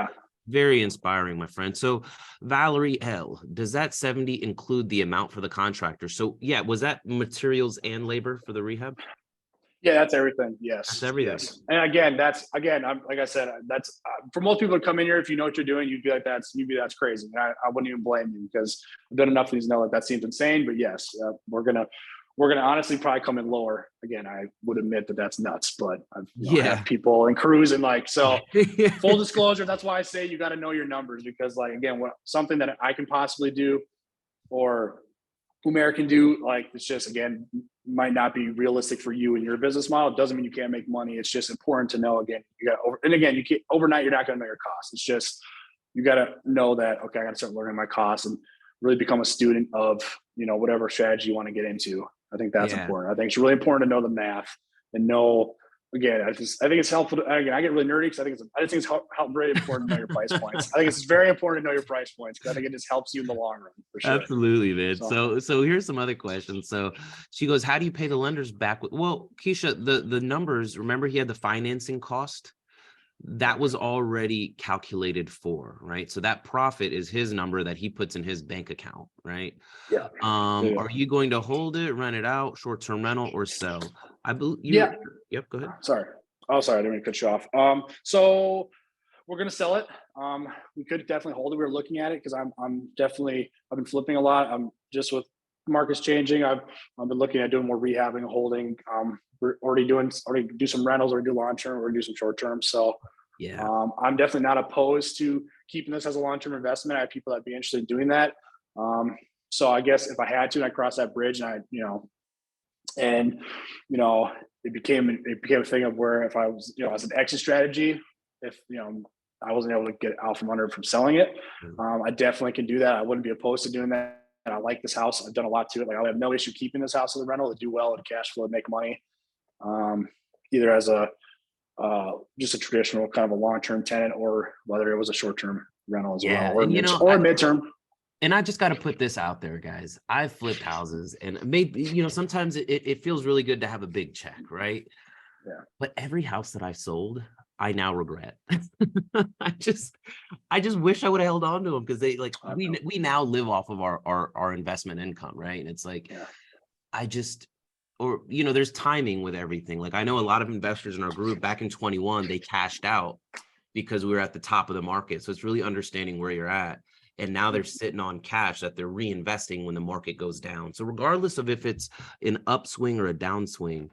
very inspiring, my friend. So Valerie L, does that 70 include the amount for the contractor? So was that materials and labor for the rehab? Yeah, that's everything. Yes. That's everything. Yes. And again, I'm like I said, that's for most people to come in here, if you know what you're doing, you'd be like, that's crazy. And I wouldn't even blame you, because I've done enough of these to know that seems insane. But yes, we're gonna honestly probably come in lower. Again, I would admit that that's nuts, but I have people and crews and so full disclosure. That's why I say you got to know your numbers, because like, again, something that I can possibly do or Umair can do, like, it's just, again, might not be realistic for you and your business model. It doesn't mean you can't make money. It's just important to know, again, you can't overnight, you're not going to know your costs. It's just, you got to know that, okay, I got to start learning my costs and really become a student of, whatever strategy you want to get into. I think that's important. I think it's really important to know the math and know, again, I think it's helpful. Again, I get really nerdy because I think it's very important to know your price points. I think it's very important to know your price points, because I think it just helps you in the long run, for sure. Absolutely, man. So here's some other questions. So she goes, how do you pay the lenders back? Well, Keisha, the numbers, remember he had the financing cost? That was already calculated for, right? So that profit is his number that he puts in his bank account, right? Yeah. Are you going to hold it, rent it out, short-term rental, or sell? I believe. Yep. Go ahead. Sorry. I didn't mean to cut you off. So we're gonna sell it. We could definitely hold it. We were looking at it because I've been flipping a lot. I'm just with markets changing. I've been looking at doing more rehabbing and holding. We're already do some rentals, or do long term, or do some short term. So I'm definitely not opposed to keeping this as a long term investment. I have people that'd be interested in doing that. So I guess if I had to, I'd cross that bridge, and it became a thing of where, if I was, as an exit strategy, if I wasn't able to get out from under it from selling it, I definitely can do that. I wouldn't be opposed to doing that. And I like this house. I've done a lot to it. Like, I have no issue keeping this house as a rental to do well and cash flow and make money, either as just a traditional kind of a long-term tenant, or whether it was a short-term rental as well, or midterm. And I just got to put this out there, guys. I've flipped houses, and maybe, sometimes it feels really good to have a big check, right? Yeah. But every house that I sold, I now regret. I just wish I would have held on to them, because we now live off of our investment income, right? And it's like, there's timing with everything. Like, I know a lot of investors in our group back in 21, they cashed out because we were at the top of the market. So it's really understanding where you're at. And now they're sitting on cash that they're reinvesting when the market goes down. So regardless of if it's an upswing or a downswing,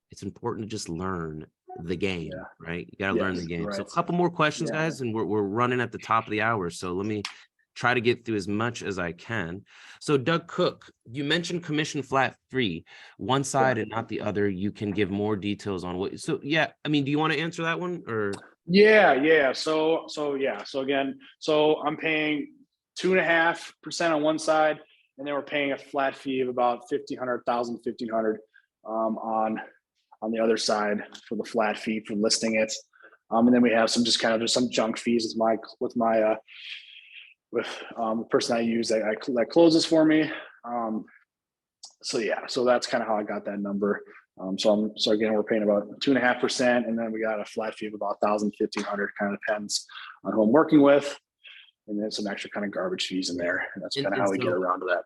it's important to just learn the game, Yeah. right? You got to learn Yes, the game. So a right. couple more questions, Yeah. guys, and we're running at the top of the hour. So let me try to get through as much as I can. So Doug Cook, you mentioned commission flat fee, one side and not the other. You can give more details on what. So yeah, I mean, do you want to answer that one or? Yeah. So again, so I'm paying 2.5% on one side, and then we're paying a flat fee of about 1,500 on the other side for the flat fee for listing it. And then we have some just kind of, there's some junk fees with the person I use that closes for me. So that's kind of how I got that number. So again, we're paying about 2.5%, and then we got a flat fee of about 1,500. Kind of depends on who I'm working with, and then some extra kind of garbage fees in there. And that's kind of how we get around to that.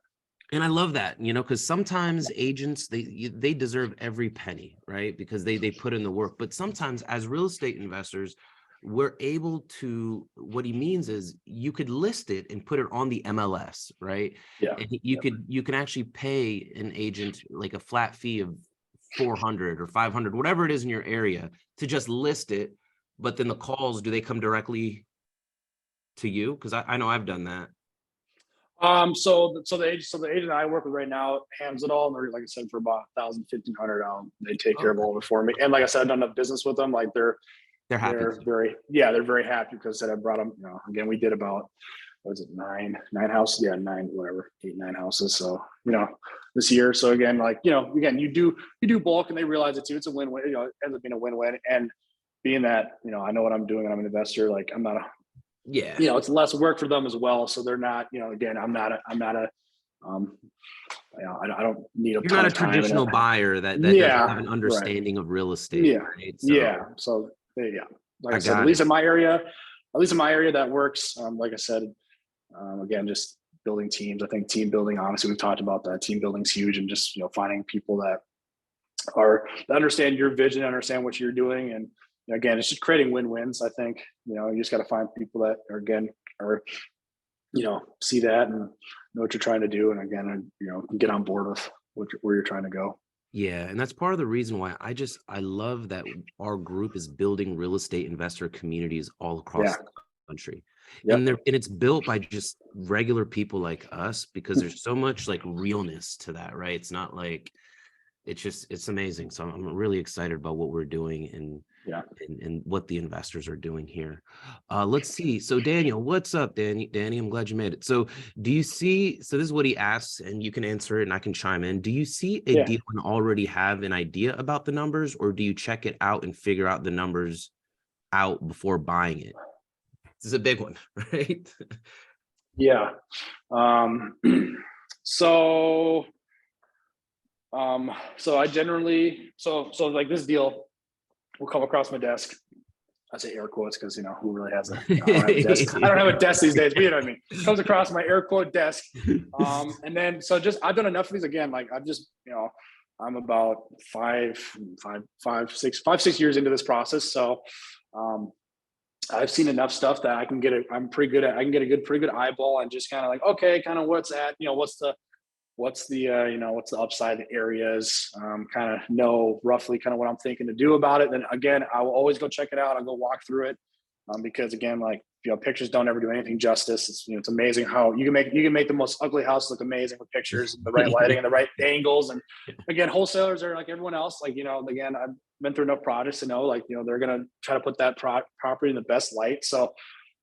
And I love that, because sometimes agents, they deserve every penny, right? Because they put in the work. But sometimes as real estate investors, we're able to, what he means is you could list it and put it on the MLS, right? Yeah. And you can actually pay an agent like a flat fee of 400 or 500, whatever it is in your area, to just list it. But then the calls, do they come directly to you? Because I know I've done that. So the agent I work with right now handles it all, and they're, like I said, for about 1,500. They take care of all of it for me. And like I said, I've done enough business with them. Like they're happy. They're very happy because I brought them. Again, we did about, what was it, nine houses? Yeah, 9 houses. So this year. So again, again, you do bulk, and they realize it too. It's a win-win. It ends up being a win-win. And being that I know what I'm doing, and I'm an investor. Like I'm not a it's less work for them as well. So they're not, again, I'm not a, I don't need a. You're not a traditional buyer that doesn't have an understanding of real estate. Yeah. Right? So like I said, at least in my area, that works. Like I said, again, just building teams. I think team building, honestly, we've talked about that. Team building is huge, and just, finding people that understand your vision, understand what you're doing. And again, it's just creating win-wins. I think, you just got to find people that are see that and know what you're trying to do. And again, get on board with where you're trying to go. Yeah. And that's part of the reason why I love that our group is building real estate investor communities all across the country. Yep. And it's built by just regular people like us, because there's so much like realness to that, right? It's not like, it's amazing. So I'm really excited about what we're doing and what the investors are doing here. Let's see. So Daniel, what's up, Danny? I'm glad you made it. So do you see, so this is what he asks, and you can answer it and I can chime in. Do you see a deal and already have an idea about the numbers, or do you check it out and figure out the numbers out before buying it? This is a big one, right? Yeah. So I generally, so like this deal will come across my desk. I say air quotes because who really has a, I don't have a desk. I don't have a desk these days, but you know what I mean. It comes across my air quote desk. And then I've done enough of these. Again, like I've just, I'm about 6 years into this process. So I've seen enough stuff that I can get I can get a pretty good eyeball, and just kind of like, okay, kind of what's at, what's the upside, the areas, kind of know roughly kind of what I'm thinking to do about it. Then again, I will always go check it out. I'll go walk through it, because again, like, pictures don't ever do anything justice. It's, it's amazing how you can make the most ugly house look amazing with pictures and the right lighting and the right angles. And again, wholesalers are like everyone else. Like, again, I've been through enough projects to know, like, they're going to try to put that property in the best light. So,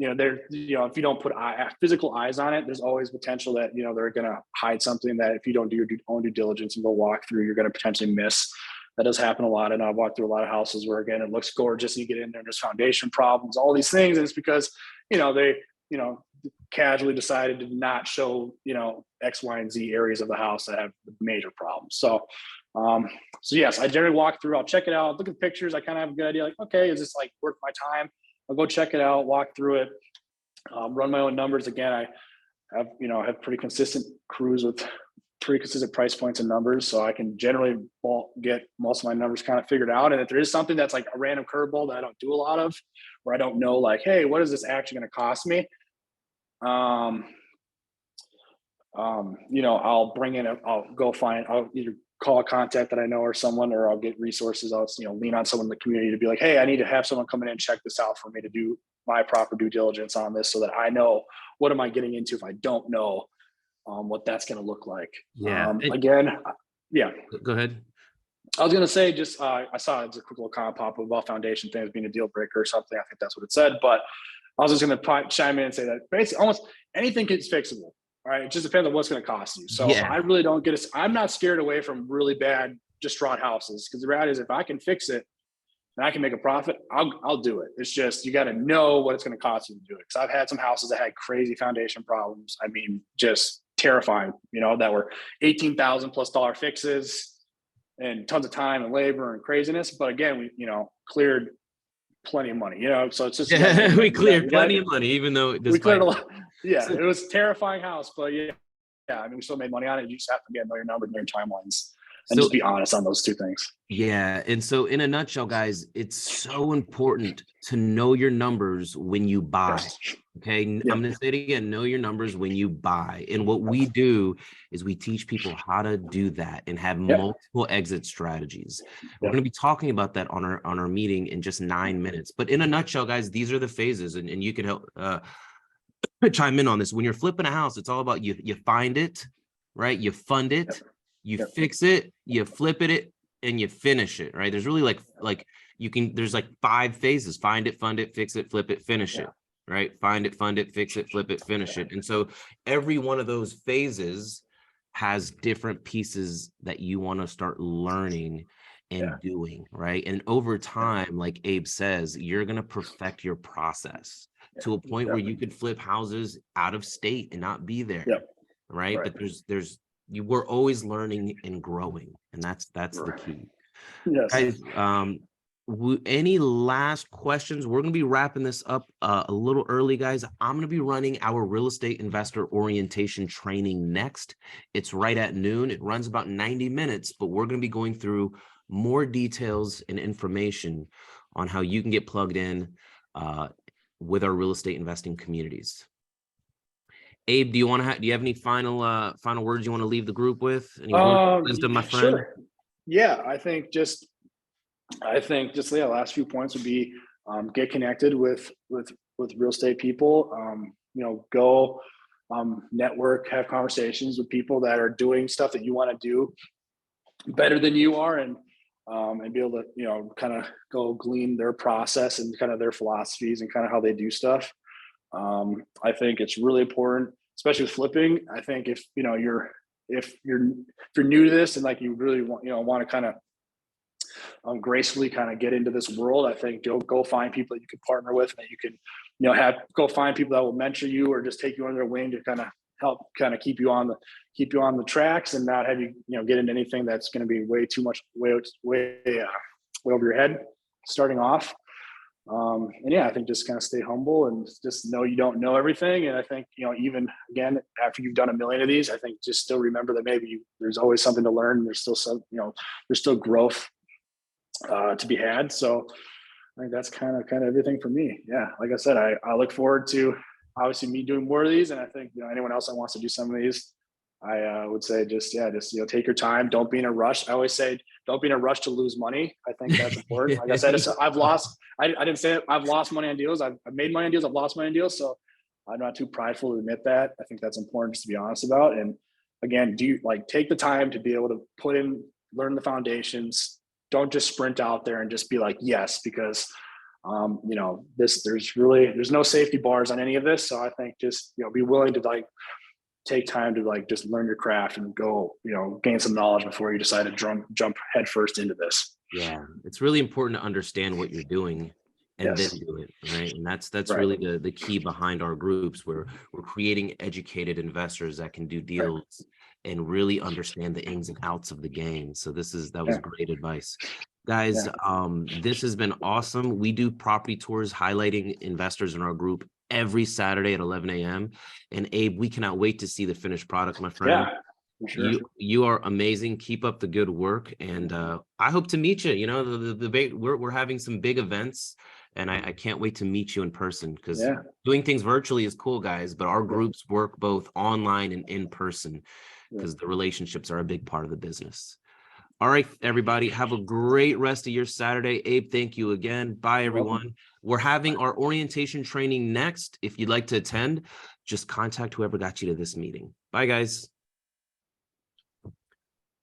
they're, if you don't put physical eyes on it, there's always potential that, they're going to hide something that if you don't do your own due diligence and go walk through, you're going to potentially miss. That does happen a lot. And I've walked through a lot of houses where, again, it looks gorgeous and you get in there and there's foundation problems, all these things. And it's because, they, casually decided to not show, X, Y, and Z areas of the house that have major problems. So yes, I generally walk through, I'll check it out, look at the pictures. I kind of have a good idea, like, okay, is this like worth my time? I'll go check it out, walk through it, run my own numbers. Again, I have pretty consistent crews with pretty consistent price points and numbers. So I can generally get most of my numbers kind of figured out. And if there is something that's like a random curveball that I don't do a lot of, where I don't know, like, hey, what is this actually going to cost me? I'll bring in, I'll either call a contact that I know or someone, or I'll get resources. I'll, lean on someone in the community to be like, hey, I need to have someone come in and check this out for me to do my proper due diligence on this so that I know what am I getting into if I don't know what that's going to look like. Yeah. Again, yeah. Go ahead. I was going to say, just I saw it's a quick little comment pop up about foundation things being a deal breaker or something. I think that's what it said, but I was just going to chime in and say that basically almost anything is fixable. Right. It just depends on what's going to cost you. So Yeah. I really don't get it. I'm not scared away from really bad, distraught houses, because the reality is if I can fix it and I can make a profit, I'll do it. It's just, you got to know what it's going to cost you to do it. Because I've had some houses that had crazy foundation problems. I mean, just terrifying, that were $18,000+ fixes and tons of time and labor and craziness. But again, we, cleared plenty of money, so it's just, we cleared plenty of money, even though we cleared a lot. Yeah, it was a terrifying house, but yeah, I mean, we still made money on it. You just have to know your numbers and your timelines and just be honest on those two things. Yeah. And so in a nutshell, guys, it's so important to know your numbers when you buy. Okay. I'm going to say it again, know your numbers when you buy. And what we do is we teach people how to do that and have multiple exit strategies. We're going to be talking about that on our meeting in just 9 minutes. But in a nutshell, guys, these are the phases, and you can help chime in on this. When you're flipping a house, it's all about you find it, right? You fund it, you fix it, you flip it, and you finish it, right? There's really there's 5 phases: find it, fund it, fix it, flip it, finish it, right? Find it, fund it, fix it, flip it, finish it. And so every one of those phases has different pieces that you want to start learning and doing, right? And over time, like Abe says, you're going to perfect your process to a point where you could flip houses out of state and not be there, right? But you were always learning and growing, and that's the key. Guys, any last questions? We're going to be wrapping this up a little early, guys. I'm going to be running our real estate investor orientation training next. It's right at noon. It runs about 90 minutes, but we're going to be going through more details and information on how you can get plugged in with our real estate investing communities. Abe, do you have any final words you want to leave the group with? Any words of wisdom, my friend? Sure. Yeah, I think just the last few points would be get connected with real estate people. Go network, have conversations with people that are doing stuff that you want to do better than you are, and be able to kind of go glean their process and kind of their philosophies and kind of how they do stuff. I think it's really important, especially with flipping. I think if you're new to this and like you really want to kind of gracefully kind of get into this world, I think go find people that you can partner with, that you can go find people that will mentor you or just take you under their wing to kind of help kind of keep you on the tracks and not have you get into anything that's going to be way over your head starting off. And I think just kind of stay humble and just know you don't know everything. And I think, even again, after you've done a million of these, I think just still remember that maybe there's always something to learn. There's still there's still growth to be had. So I think that's kind of everything for me. Yeah. Like I said, I look forward to obviously me doing more of these. And I think, anyone else that wants to do some of these, I would say just take your time. Don't be in a rush. I always say, don't be in a rush to lose money. I think that's important. Like I said, I didn't say it. I've lost money on deals. I've made money on deals. I've lost money on deals. So I'm not too prideful to admit that. I think that's important just to be honest about. And again, take the time to be able to learn the foundations. Don't just sprint out there and just be like, yes, because there's no safety bars on any of this. So I think just, be willing to take time to just learn your craft and go, gain some knowledge before you decide to jump headfirst into this. Yeah. It's really important to understand what you're doing and then do it. Right. And that's really the key behind our groups, where we're creating educated investors that can do deals and really understand the ins and outs of the game. So that was great advice. Guys, this has been awesome. We do property tours highlighting investors in our group every Saturday at 11 a.m. And Abe, we cannot wait to see the finished product, my friend. Yeah, for sure. You are amazing. Keep up the good work. And I hope to meet you. We're having some big events, and I can't wait to meet you in person, because doing things virtually is cool, guys, but our groups work both online and in person, because the relationships are a big part of the business. All right, everybody, have a great rest of your Saturday. Abe, thank you again. Bye, You're welcome. everyone. We're having our orientation training next. If you'd like to attend, just contact whoever got you to this meeting. Bye, guys.